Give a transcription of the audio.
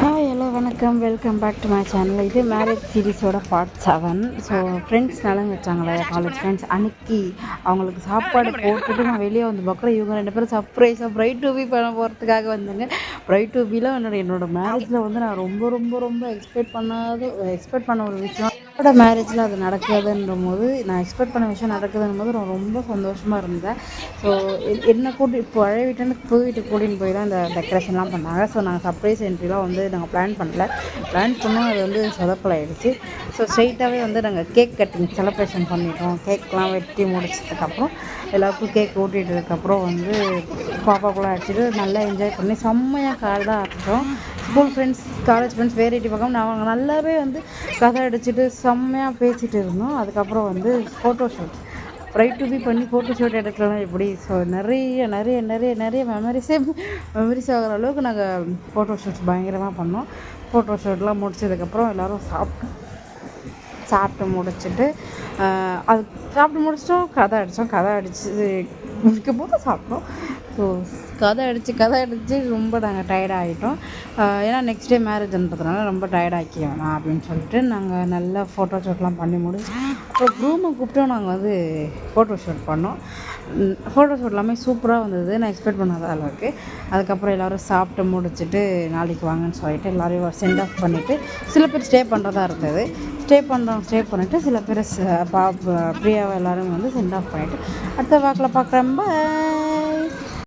Hi hello வணக்கம், welcome back to my channel. இது marriage சீரிஸோட பார்ட் 7. ஸோ ஃப்ரெண்ட்ஸ் நலங்கு வச்சாங்களே, காலேஜ் ஃப்ரெண்ட்ஸ், அன்னைக்கு அவங்களுக்கு சாப்பாடு போட்டுட்டு நான் வெளியே வந்து பார்க்குறேன். இவங்க 2 பேரும் சர்ப்ரைஸாக பிரைட் டு பி பண்ண போகிறதுக்காக வந்தாங்க. பிரைட் டு பியில் என்னோட மேரேஜில் வந்து நான் ரொம்ப ரொம்ப ரொம்ப எக்ஸ்பெக்ட் பண்ண ஒரு விஷயம். என்னோட மேரேஜில் அது நடக்குதுன்ற போது, நான் எக்ஸ்பெக்ட் பண்ண விஷயம் நடக்குதுன்னும் போது நான் ரொம்ப சந்தோஷமாக இருந்தேன். ஸோ என்னை இப்போ பழைய வீட்டுன்னு புது வீட்டுக்கு கூட்டின்னு போய் தான் இந்த டெக்கரேஷன்லாம் பண்ணாங்க. ஸோ நாங்கள் சர்ப்ரைஸ் என்ட்ரிலாம் வந்து நாங்கள் பிளான் பண்ணோம். அது வந்து சொதப்பலாயிடுச்சு. ஸோ ஸ்ட்ரெயிட்டாகவே வந்து நாங்கள் கேக் கட்டிங் செலிப்ரேஷன் பண்ணிட்டோம். கேக்லாம் வெட்டி முடிச்சதுக்கப்புறம் எல்லாருக்கும் கேக் ஊட்டிட்டதுக்கப்புறம் வந்து பாப்பாக்குள்ளே அடிச்சுட்டு நல்லா என்ஜாய் பண்ணி செம்மையாக கார்டாக ஆகிட்டோம். ஸ்கூல் ஃப்ரெண்ட்ஸ், காலேஜ் ஃப்ரெண்ட்ஸ் வேறைட்டி பக்கம் நாங்கள் நல்லாவே வந்து கதை அடிச்சுட்டு செம்மையாக பேசிகிட்டு இருந்தோம். அதுக்கப்புறம் வந்து photo shoot bride to be பண்ணி ஃபோட்டோ ஷூட் எடுக்கலாம் எப்படி. ஸோ நிறைய நிறைய நிறைய நிறைய மெமரிஸ் ஆகிற அளவுக்கு நாங்கள் ஃபோட்டோ ஷூட்ஸ் பயங்கரமாக பண்ணோம். ஃபோட்டோ ஷூட்லாம் முடிச்சதுக்கப்புறம் எல்லோரும் சாப்பிட்டு முடிச்சுட்டு அது சாப்பிட்டு முடிச்சிட்டோம். கதை அடித்து முடிக்கும் போது சாப்பிட்டோம். ஸோ கதை அடித்து ரொம்ப நாங்கள் டயர்டாகிட்டோம். ஏன்னா நெக்ஸ்ட் டே மேரேஜ்ன்றதுனால ரொம்ப டயர்டாக்கி வேணாம் அப்படின்னு சொல்லிட்டு நாங்கள் நல்லா ஃபோட்டோ ஷூட்லாம் பண்ணி முடிச்சு அப்புறம் க்ரூமை கூப்பிட்டோம். நாங்கள் வந்து ஃபோட்டோ ஷூட் பண்ணோம். ஃபோட்டோ ஷூட் எல்லாமே சூப்பராக வந்தது, நான் எக்ஸ்பெக்ட் பண்ணாத அளவுக்கு. அதுக்கப்புறம் எல்லோரும் சாப்பிட்டு முடிச்சுட்டு நாளைக்கு வாங்கன்னு சொல்லிட்டு எல்லோரையும் சென்ட் ஆஃப் பண்ணிவிட்டு சில பேர் ஸ்டே பண்ணுறதா இருந்தது. ஸ்டே பண்ணிவிட்டு சில பேர் பிரியாவை எல்லோரும் வந்து சென்ட் ஆஃப் பண்ணிவிட்டு அடுத்த வாக்கில் பார்க்குறேன்.